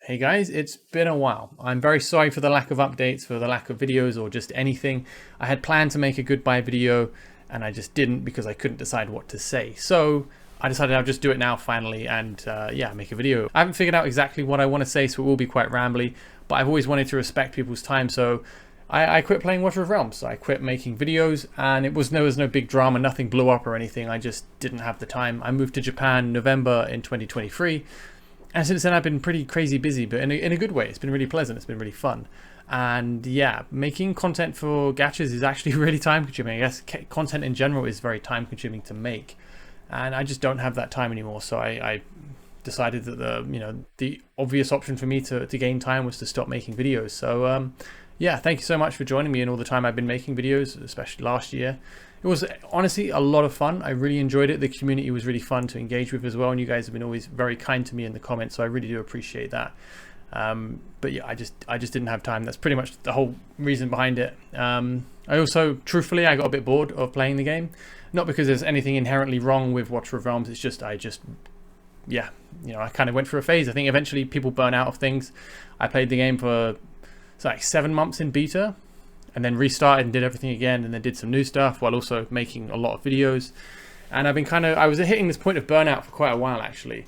Hey guys, it's been a while. I'm very sorry for the lack of updates, for the lack of videos or just anything. I had planned to make a goodbye video and I just didn't because I couldn't decide what to say. So I decided I'll just do it now finally and yeah, make a video. I haven't figured out exactly what I want to say, so it will be quite rambly, but I've always wanted to respect people's time. So I quit playing Watcher of Realms. I quit making videos and there was no big drama, nothing blew up or anything. I just didn't have the time. I moved to Japan November in 2023. And since then I've been pretty crazy busy, but in a good way. It's been really pleasant, it's been really fun. And yeah, making content for gachas is actually really time consuming. I guess content in general is very time consuming to make. And I just don't have that time anymore. So I decided that the obvious option for me to gain time was to stop making videos. So yeah, thank you so much for joining me in all the time I've been making videos, especially last year. It was honestly a lot of fun. I really enjoyed it. The community was really fun to engage with as well, and you guys have been always very kind to me in the comments, so I really do appreciate that. But yeah, I just didn't have time. That's pretty much the whole reason behind it. I also, truthfully, I got a bit bored of playing the game. Not because there's anything inherently wrong with Watcher of Realms, it's just yeah, I kind of went through a phase. I think eventually people burn out of things. I played the game for like 7 months in beta, and then restarted and did everything again, and then did some new stuff while also making a lot of videos. And I've been I was hitting this point of burnout for quite a while actually.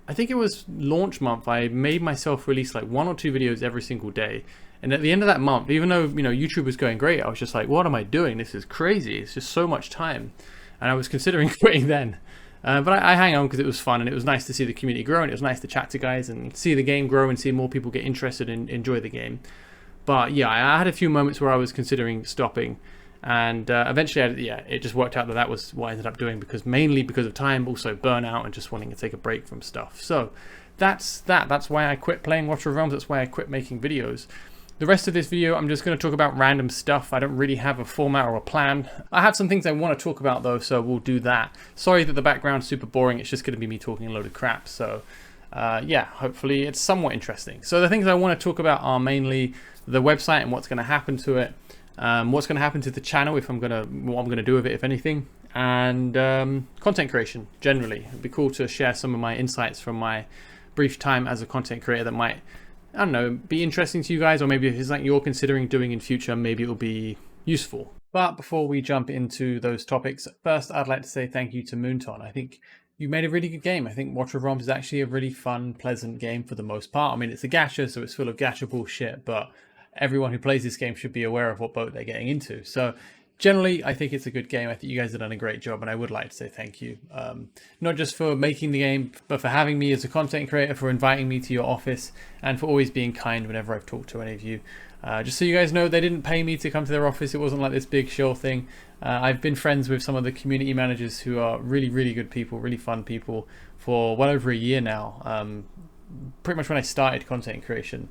I think it was launch month. I made myself release like 1 or 2 videos every single day. And at the end of that month, even though YouTube was going great, I was just like, what am I doing? This is crazy. It's just so much time. And I was considering quitting then. But I hang on because it was fun and it was nice to see the community grow, and it was nice to chat to guys and see the game grow and see more people get interested and enjoy the game. But yeah, I had a few moments where I was considering stopping, and eventually, it just worked out that was what I ended up doing, mainly because of time, also burnout, and just wanting to take a break from stuff. So that's why I quit playing Watcher of Realms. That's why I quit making videos. The rest of this video, I'm just going to talk about random stuff. I don't really have a format or a plan. I have some things I want to talk about though, so we'll do that. Sorry that the background's super boring. It's just going to be me talking a load of crap. So yeah, hopefully it's somewhat interesting. So the things I want to talk about are mainly the website and what's going to happen to it, what's going to happen to the channel, what I'm going to do with it, if anything, and content creation generally. It'd be cool to share some of my insights from my brief time as a content creator that might, I don't know, be interesting to you guys, or maybe if it's something you're considering doing in future, maybe it'll be useful. But before we jump into those topics, first I'd like to say thank you to Moonton. I think you made a really good game. I think Watcher of Realms is actually a really fun, pleasant game for the most part. I mean, it's a gacha, so it's full of gacha bullshit, but everyone who plays this game should be aware of what boat they're getting into. So generally, I think it's a good game. I think you guys have done a great job, and I would like to say thank you. Not just for making the game, but for having me as a content creator, for inviting me to your office, and for always being kind whenever I've talked to any of you. Just so you guys know, they didn't pay me to come to their office. It wasn't like this big show thing. I've been friends with some of the community managers who are really, really good people, really fun people for well over a year now. Pretty much when I started content creation.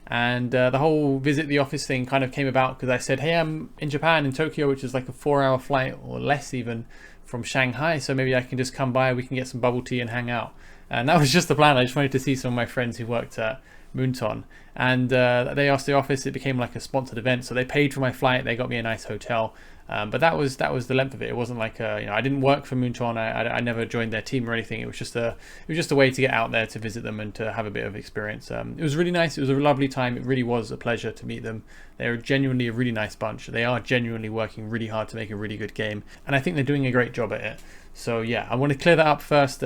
And the whole visit the office thing kind of came about because I said, hey, I'm in Japan, in Tokyo, which is like a 4-hour flight or less even from Shanghai. So maybe I can just come by, we can get some bubble tea and hang out. And that was just the plan. I just wanted to see some of my friends who worked at Moonton. And they asked the office, it became like a sponsored event. So they paid for my flight, they got me a nice hotel. But that was the length of it. It wasn't like I didn't work for Moonton. I never joined their team or anything. It was just a way to get out there to visit them and to have a bit of experience. It was really nice. It was a lovely time. It really was a pleasure to meet them. They're genuinely a really nice bunch. They are genuinely working really hard to make a really good game, and I think they're doing a great job at it. So yeah, I want to clear that up first.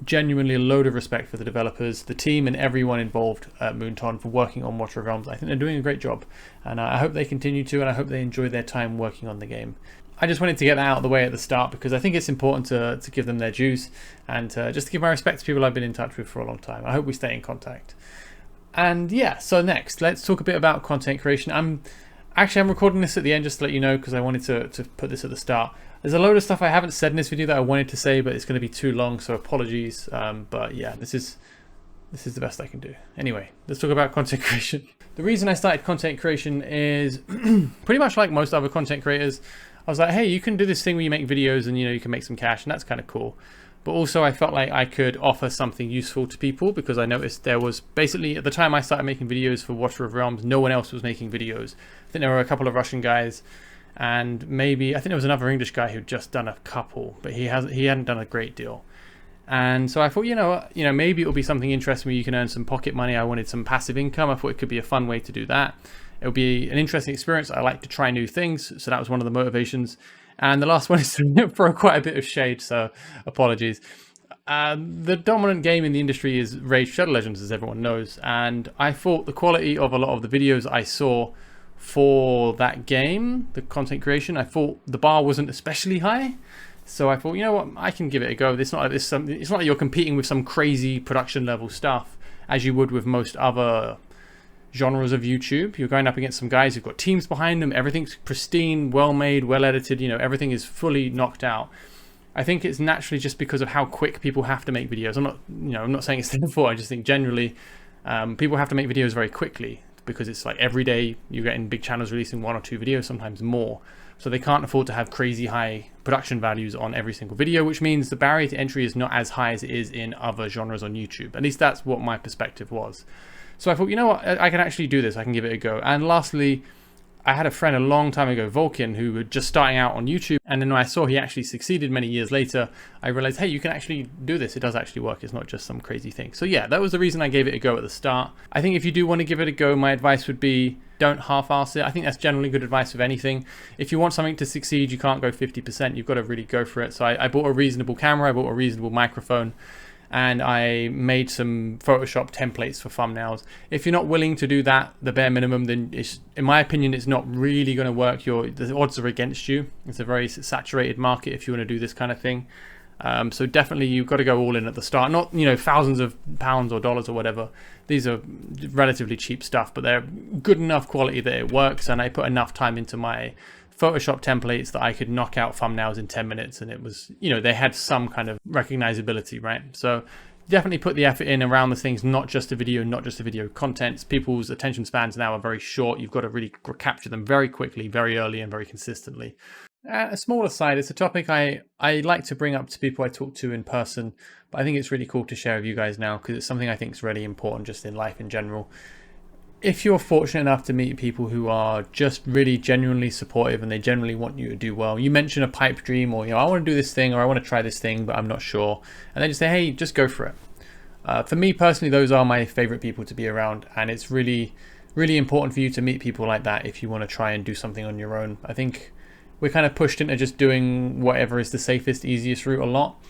Genuinely a load of respect for the developers, the team, and everyone involved at Moonton for working on Watcher of Realms. I think they're doing a great job, and I hope they continue to, and I hope they enjoy their time working on the game. I just wanted to get that out of the way at the start because I think it's important to give them their dues, and just to give my respect to people I've been in touch with for a long time. I hope we stay in contact. And yeah, so next, let's talk a bit about content creation. I'm recording this at the end just to let you know because I wanted to put this at the start. There's a load of stuff I haven't said in this video that I wanted to say, but it's going to be too long, so apologies. But yeah, this is the best I can do. Anyway, let's talk about content creation. The reason I started content creation is pretty much like most other content creators. I was like, hey, you can do this thing where you make videos and you can make some cash, and that's kind of cool. But also I felt like I could offer something useful to people because I noticed there was basically, at the time I started making videos for Watcher of Realms, no one else was making videos. I think there were a couple of Russian guys, and maybe I think there was another English guy who'd just done a couple, but he hadn't done a great deal. And so I thought, maybe it'll be something interesting where you can earn some pocket money. I wanted some passive income. I thought it could be a fun way to do that. It'll be an interesting experience. I like to try new things. So that was one of the motivations. And the last one is to throw quite a bit of shade. So apologies. The dominant game in the industry is Raid Shadow Legends, as everyone knows. And I thought the quality of a lot of the videos I saw for that game, the content creation, I thought the bar wasn't especially high. So I thought, you know what, I can give it a go. It's not like you're competing with some crazy production level stuff as you would with most other genres of YouTube. You're going up against some guys who've got teams behind them. Everything's pristine, well made, well edited. Everything is fully knocked out. I think it's naturally just because of how quick people have to make videos. I'm not saying it's sinful. I just think generally people have to make videos very quickly because it's like every day you're getting big channels releasing 1 or 2 videos, sometimes more. So they can't afford to have crazy high production values on every single video, which means the barrier to entry is not as high as it is in other genres on YouTube. At least that's what my perspective was. So I thought, you know what, I can actually do this. I can give it a go. And lastly, I had a friend a long time ago, Vulcan, who was just starting out on YouTube. And then when I saw he actually succeeded many years later, I realized, hey, you can actually do this. It does actually work. It's not just some crazy thing. So yeah, that was the reason I gave it a go at the start. I think if you do want to give it a go, my advice would be don't half-ass it. I think that's generally good advice with anything. If you want something to succeed, you can't go 50%. You've got to really go for it. So I bought a reasonable camera. I bought a reasonable microphone. And I made some Photoshop templates for thumbnails. If you're not willing to do that, the bare minimum, then in my opinion, it's not really going to work. The odds are against you. It's a very saturated market if you want to do this kind of thing. So definitely you've got to go all in at the start. Not thousands of pounds or dollars or whatever. These are relatively cheap stuff, but they're good enough quality that it works. And I put enough time into my Photoshop templates that I could knock out thumbnails in 10 minutes, and it was, they had some kind of recognizability, right? So definitely put the effort in around the things, not just the video contents. People's attention spans now are very short. You've got to really capture them very quickly, very early, and very consistently. A small aside, it's a topic I like to bring up to people I talk to in person, but I think it's really cool to share with you guys now because it's something I think is really important just in life in general. If you're fortunate enough to meet people who are just really genuinely supportive and they generally want you to do well, you mention a pipe dream or, I want to do this thing or I want to try this thing, but I'm not sure. And they just say, hey, just go for it. For me personally, those are my favorite people to be around. And it's really, really important for you to meet people like that if you want to try and do something on your own. I think we're kind of pushed into just doing whatever is the safest, easiest route a lot.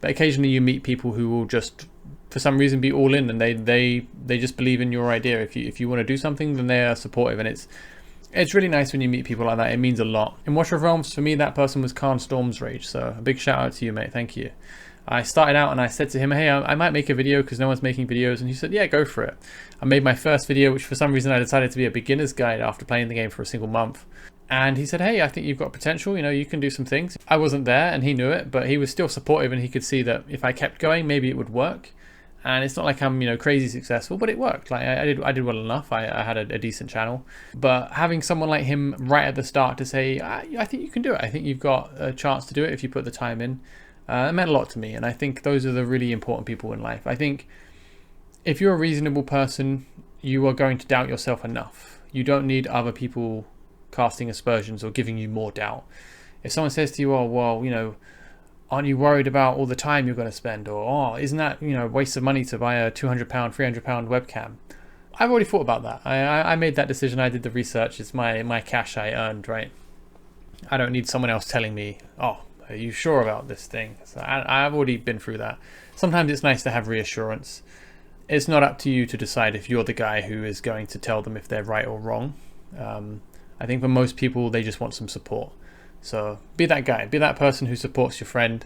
But occasionally you meet people who will just, for some reason, be all in, and they just believe in your idea. If you want to do something, then they are supportive, and it's really nice when you meet people like that. It means a lot. In Watcher of Realms, for me, that person was Khan Storm's Rage. So a big shout out to you, mate. Thank you. I started out and I said to him, hey, I might make a video because no one's making videos, and he said, yeah, go for it. I made my first video, which for some reason I decided to be a beginner's guide after playing the game for a single month. And he said, hey, I think you've got potential, you can do some things. I wasn't there and he knew it, but he was still supportive, and he could see that if I kept going, maybe it would work. And it's not like I'm, crazy successful, but it worked. Like I did well enough. I had a decent channel. But having someone like him right at the start to say, I think you can do it. I think you've got a chance to do it if you put the time in. It meant a lot to me. And I think those are the really important people in life. I think if you're a reasonable person, you are going to doubt yourself enough. You don't need other people casting aspersions or giving you more doubt. If someone says to you, oh, well, aren't you worried about all the time you're going to spend? Or, oh, isn't that, a waste of money to buy a £200, £300 webcam? I've already thought about that. I made that decision. I did the research. It's my cash I earned, right? I don't need someone else telling me, oh, are you sure about this thing? So I've already been through that. Sometimes it's nice to have reassurance. It's not up to you to decide if you're the guy who is going to tell them if they're right or wrong. I think for most people, they just want some support. So be that guy, be that person who supports your friend.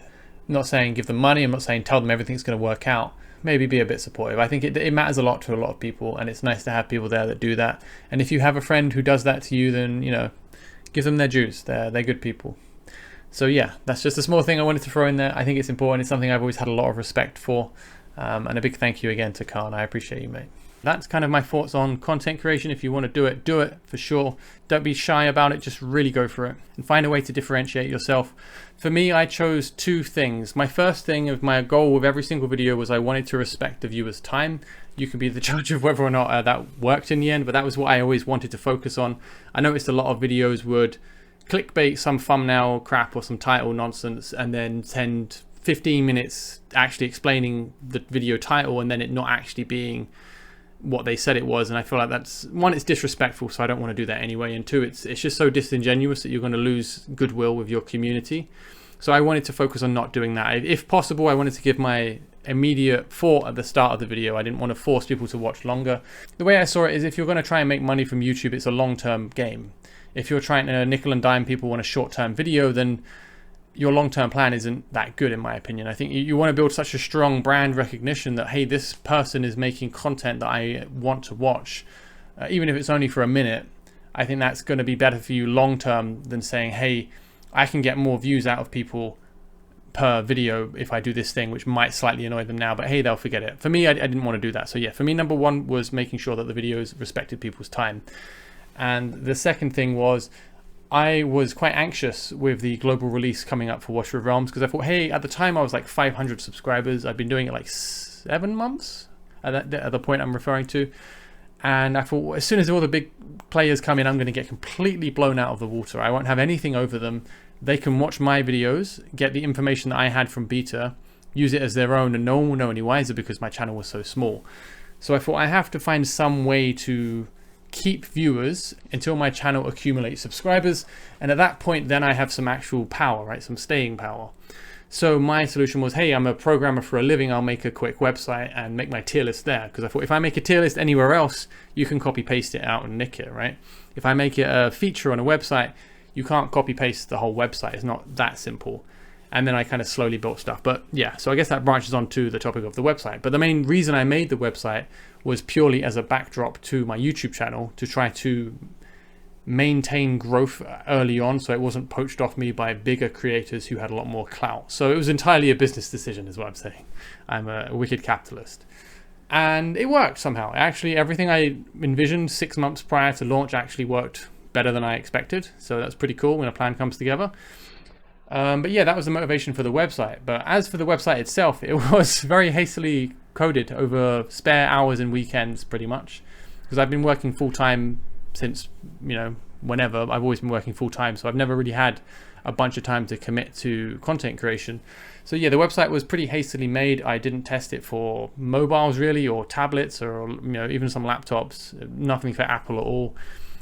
I'm not saying give them money. I'm not saying tell them everything's going to work out. Maybe be a bit supportive. I think it matters a lot to a lot of people, and it's nice to have people there that do that. And if you have a friend who does that to you, then, give them their dues. They're good people. So yeah, that's just a small thing I wanted to throw in there. I think it's important. It's something I've always had a lot of respect for. And a big thank you again to Khan. I appreciate you, mate. That's kind of my thoughts on content creation. If you want to do it for sure. Don't be shy about it. Just really go for it and find a way to differentiate yourself. For me, I chose 2 things. My first thing of my goal with every single video was I wanted to respect the viewer's time. You can be the judge of whether or not that worked in the end, but that was what I always wanted to focus on. I noticed a lot of videos would clickbait some thumbnail crap or some title nonsense and then send 15 minutes actually explaining the video title and then it not actually being what they said it was. And I feel like that's, one, it's disrespectful, so I don't want to do that anyway, and two, it's just so disingenuous that you're going to lose goodwill with your community. So I wanted to focus on not doing that. If possible, I wanted to give my immediate thought at the start of the video. I didn't want to force people to watch longer. The way I saw it is, if you're going to try and make money from YouTube, it's a long-term game. If you're trying to nickel and dime people on a short-term video, then your long-term plan isn't that good, in my opinion. I think you want to build such a strong brand recognition that, hey, this person is making content that I want to watch, even if it's only for a minute. I think that's going to be better for you long-term than saying, hey, I can get more views out of people per video if I do this thing, which might slightly annoy them now, but hey, they'll forget it. For me, I didn't want to do that. So yeah, for me, number one was making sure that the videos respected people's time. And the second thing was, I was quite anxious with the global release coming up for Watcher of Realms, because I thought, hey, at the time I was like 500 subscribers. I'd been doing it like 7 months at the point I'm referring to. And I thought, well, as soon as all the big players come in, I'm going to get completely blown out of the water. I won't have anything over them. They can watch my videos, get the information that I had from beta, use it as their own, and no one will know any wiser because my channel was so small. So I thought I have to find some way to keep viewers until my channel accumulates subscribers. And at that point, then I have some actual power, right? Some staying power. So my solution was, hey, I'm a programmer for a living. I'll make a quick website and make my tier list there. Because I thought, if I make a tier list anywhere else, you can copy paste it out and nick it, right? If I make it a feature on a website, you can't copy paste the whole website. It's not that simple. And then I kind of slowly built stuff. But yeah, so I guess that branches on to the topic of the website. But the main reason I made the website was purely as a backdrop to my YouTube channel, to try to maintain growth early on, so it wasn't poached off me by bigger creators who had a lot more clout. So it was entirely a business decision, is what I'm saying. I'm a wicked capitalist. And it worked somehow. Actually, everything I envisioned 6 months prior to launch actually worked better than I expected. So that's pretty cool when a plan comes together. But yeah, that was the motivation for the website. But as for the website itself, it was very hastily coded over spare hours and weekends, pretty much. Because I've been working full-time since, whenever. I've always been working full-time, so I've never really had a bunch of time to commit to content creation. So yeah, the website was pretty hastily made. I didn't test it for mobiles really, or tablets, or even some laptops. Nothing for Apple at all.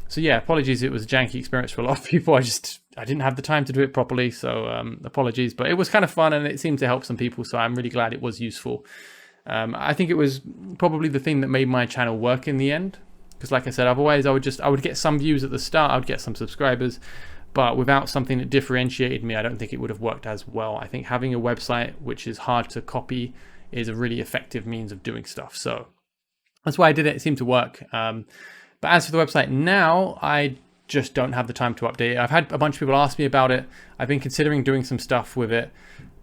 So yeah, apologies, it was a janky experience for a lot of people. I didn't have the time to do it properly, so apologies. But it was kind of fun, and it seemed to help some people, so I'm really glad it was useful. I think it was probably the thing that made my channel work in the end. Because like I said, otherwise I would get some views at the start, I would get some subscribers, but without something that differentiated me, I don't think it would have worked as well. I think having a website which is hard to copy is a really effective means of doing stuff. So that's why I did it. It seemed to work. But as for the website now, I just don't have the time to update it. I've had a bunch of people ask me about it. I've been considering doing some stuff with it,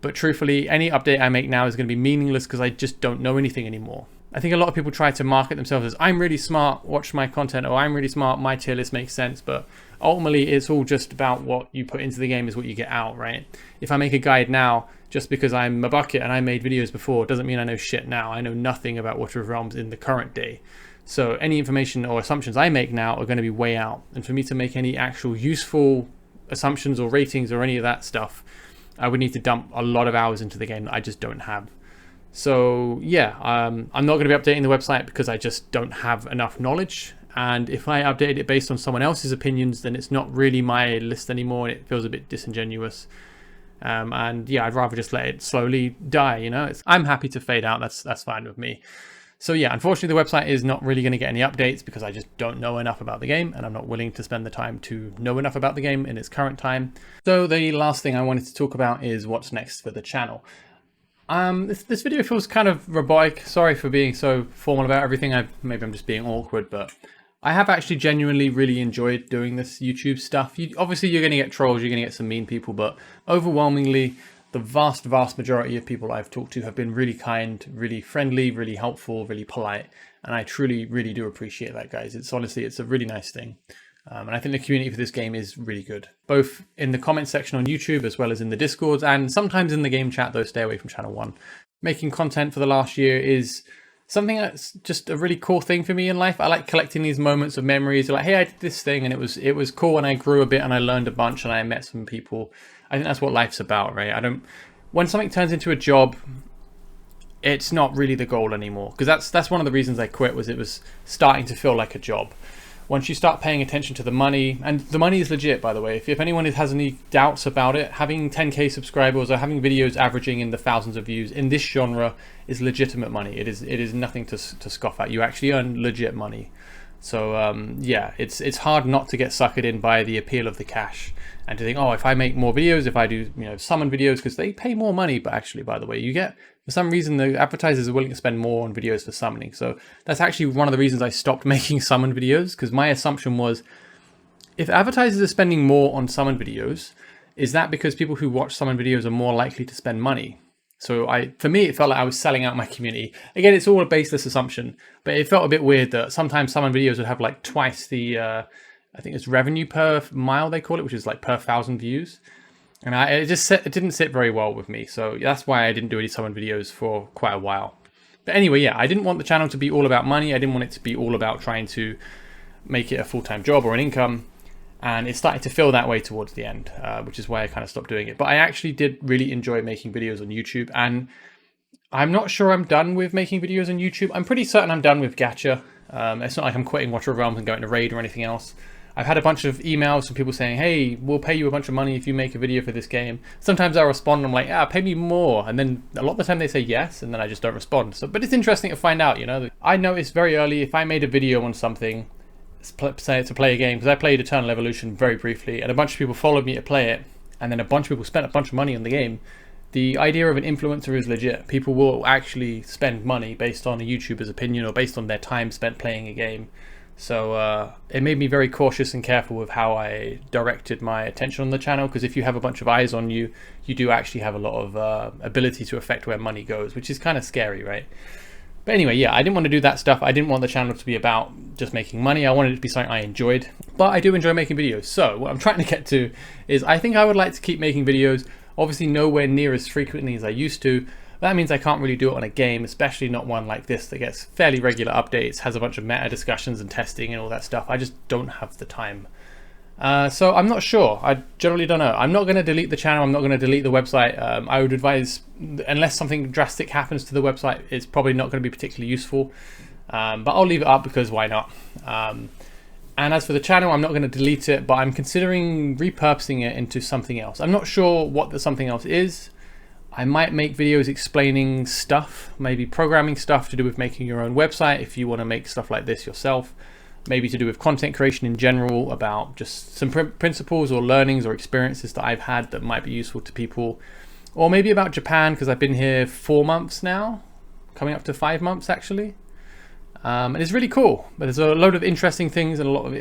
but truthfully, any update I make now is going to be meaningless because I just don't know anything anymore. I think a lot of people try to market themselves as, I'm really smart, watch my content, or I'm really smart, my tier list makes sense. But ultimately, it's all just about what you put into the game is what you get out, right? If I make a guide now, just because I'm a bucket and I made videos before, doesn't mean I know shit now. I know nothing about Watcher of Realms in the current day. So any information or assumptions I make now are going to be way out. And for me to make any actual useful assumptions or ratings or any of that stuff, I would need to dump a lot of hours into the game that I just don't have. So yeah, I'm not going to be updating the website because I just don't have enough knowledge. And if I update it based on someone else's opinions, then it's not really my list anymore, and it feels a bit disingenuous. And yeah, I'd rather just let it slowly die. I'm happy to fade out. That's fine with me. So yeah, unfortunately, the website is not really going to get any updates because I just don't know enough about the game, and I'm not willing to spend the time to know enough about the game in its current time. So the last thing I wanted to talk about is what's next for the channel. This video feels kind of robotic. Sorry for being so formal about everything. Maybe I'm just being awkward, but I have actually genuinely really enjoyed doing this YouTube stuff. Obviously, you're going to get trolls, you're going to get some mean people, but overwhelmingly, the vast majority of people I've talked to have been really kind, really friendly, really helpful, really polite. And I truly, really do appreciate that, guys. It's a really nice thing. And I think the community for this game is really good, both in the comment section on YouTube as well as in the Discords, and sometimes in the game chat, though stay away from channel 1. Making content for the last year is something that's just a really cool thing for me in life. I like collecting these moments of memories, like, hey, I did this thing and it was cool, and I grew a bit and I learned a bunch and I met some people. I think that's what life's about, right? I don't when something turns into a job, it's not really the goal anymore. Because that's one of the reasons I quit, was it was starting to feel like a job. Once you start paying attention to the money, and the money is legit, by the way. If anyone has any doubts about it, having 10K subscribers or having videos averaging in the thousands of views in this genre is legitimate money. It is nothing to scoff at. You actually earn legit money. So yeah, it's hard not to get suckered in by the appeal of the cash and to think, oh, if I make more videos, if I do, summon videos, because they pay more money. But actually, by the way, you get, for some reason, the advertisers are willing to spend more on videos for summoning. So that's actually one of the reasons I stopped making summon videos, because my assumption was, if advertisers are spending more on summon videos, is that because people who watch summon videos are more likely to spend money? So for me, it felt like I was selling out my community. Again, it's all a baseless assumption, but it felt a bit weird that sometimes summon videos would have like twice the, I think it's revenue per mile they call it, which is like per 1,000 views. And it didn't sit very well with me. So that's why I didn't do any summon videos for quite a while. But anyway, yeah, I didn't want the channel to be all about money. I didn't want it to be all about trying to make it a full-time job or an income. And it started to feel that way towards the end, which is why I kind of stopped doing it. But I actually did really enjoy making videos on YouTube. And I'm not sure I'm done with making videos on YouTube. I'm pretty certain I'm done with gacha. It's not like I'm quitting watcherofrealms and going to raid or anything else. I've had a bunch of emails from people saying, hey, we'll pay you a bunch of money if you make a video for this game. Sometimes I'll respond and I'm like, pay me more. And then a lot of the time they say yes, and then I just don't respond. But it's interesting to find out, I noticed very early, if I made a video on something, say to play a game, because I played Eternal Evolution very briefly, and a bunch of people followed me to play it, and then a bunch of people spent a bunch of money on the game. The idea of an influencer is legit. People will actually spend money based on a YouTuber's opinion or based on their time spent playing a game. So it made me very cautious and careful with how I directed my attention on the channel, because if you have a bunch of eyes on you, you do actually have a lot of ability to affect where money goes, which is kind of scary, right? But anyway, yeah, I didn't want to do that stuff. I didn't want the channel to be about just making money. I wanted it to be something I enjoyed, but I do enjoy making videos. So what I'm trying to get to is, I think I would like to keep making videos, obviously nowhere near as frequently as I used to. That means I can't really do it on a game, especially not one like this that gets fairly regular updates, has a bunch of meta discussions and testing and all that stuff. I just don't have the time. So I'm not sure. I generally don't know. I'm not going to delete the channel. I'm not going to delete the website. I would advise, unless something drastic happens to the website, it's probably not going to be particularly useful. But I'll leave it up because why not? And as for the channel, I'm not going to delete it, but I'm considering repurposing it into something else. I'm not sure what the something else is. I might make videos explaining stuff, maybe programming stuff to do with making your own website if you want to make stuff like this yourself. Maybe to do with content creation in general, about just some principles or learnings or experiences that I've had that might be useful to people. Or maybe about Japan, because I've been here 4 months now, coming up to 5 months actually. And it's really cool, but there's a load of interesting things and a lot of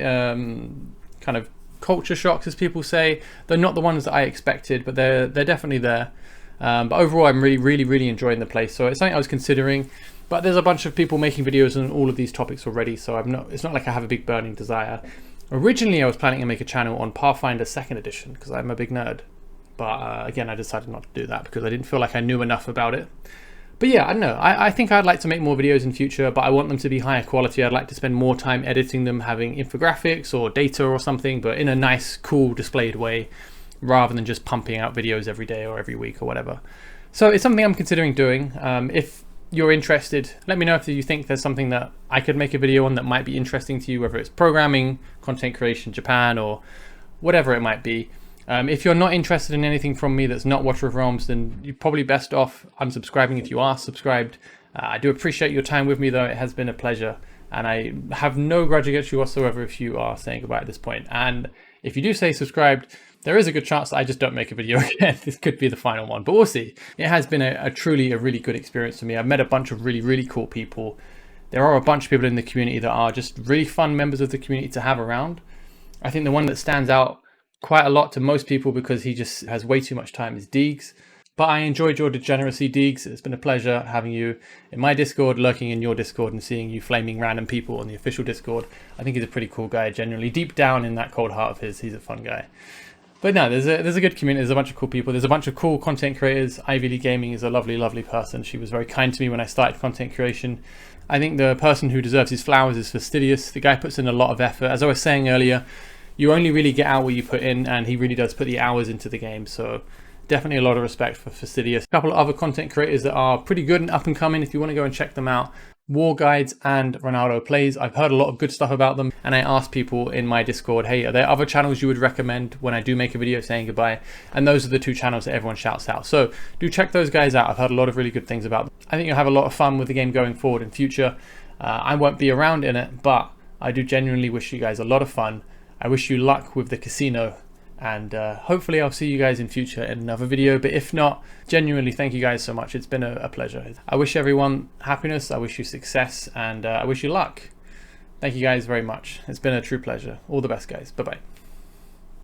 kind of culture shocks, as people say. They're not the ones that I expected, but they're definitely there. But overall, I'm really enjoying the place. So it's something I was considering. But there's a bunch of people making videos on all of these topics already, so it's not like I have a big burning desire. Originally, I was planning to make a channel on Pathfinder 2nd edition, because I'm a big nerd. But again, I decided not to do that because I didn't feel like I knew enough about it. But yeah, I don't know. I think I'd like to make more videos in future, but I want them to be higher quality. I'd like to spend more time editing them, having infographics or data or something, but in a nice, cool, displayed way, rather than just pumping out videos every day or every week or whatever. So it's something I'm considering doing. If you're interested, let me know if you think there's something that I could make a video on that might be interesting to you, whether it's programming, content creation, Japan, or whatever it might be. If you're not interested in anything from me that's not watcherofrealms, then you're probably best off unsubscribing if you are subscribed. I do appreciate your time with me though. It has been a pleasure, and I have no grudge against you whatsoever if you are saying goodbye at this point. And if you do say subscribed, there is a good chance that I just don't make a video again. This could be the final one, but we'll see. It has been a really good experience for me. I've met a bunch of really cool people. There are a bunch of people in the community that are just really fun members of the community to have around. I think the one that stands out quite a lot to most people because he just has way too much time is Deages. But I enjoyed your degeneracy, Deages. It's been a pleasure having you in my Discord, lurking in your Discord, and seeing you flaming random people on the official Discord. I think he's a pretty cool guy, genuinely. Deep down in that cold heart of his, he's a fun guy. But no, there's a good community. There's a bunch of cool people. There's a bunch of cool content creators. Ivy Lee Gaming is a lovely person. She was very kind to me when I started content creation. I think the person who deserves his flowers is Fastidious. The guy puts in a lot of effort. As I was saying earlier, you only really get out what you put in, and he really does put the hours into the game. So definitely a lot of respect for Fastidious. A couple of other content creators that are pretty good and up and coming if you want to go and check them out. WoR Guides and Ronaldo Plays. I've heard a lot of good stuff about them, and I asked people in my Discord, hey, are there other channels you would recommend when I do make a video saying goodbye? And those are the two channels that everyone shouts out. So do check those guys out. I've heard a lot of really good things about them. I think you'll have a lot of fun with the game going forward in future. I won't be around in it, but I do genuinely wish you guys a lot of fun. I wish you luck with the casino, and hopefully I'll see you guys in future in another video. But if not, genuinely thank you guys so much. It's been a pleasure. I wish everyone happiness, I wish you success, and I wish you luck. Thank you guys very much. It's been a true pleasure. All the best, guys. Bye-bye.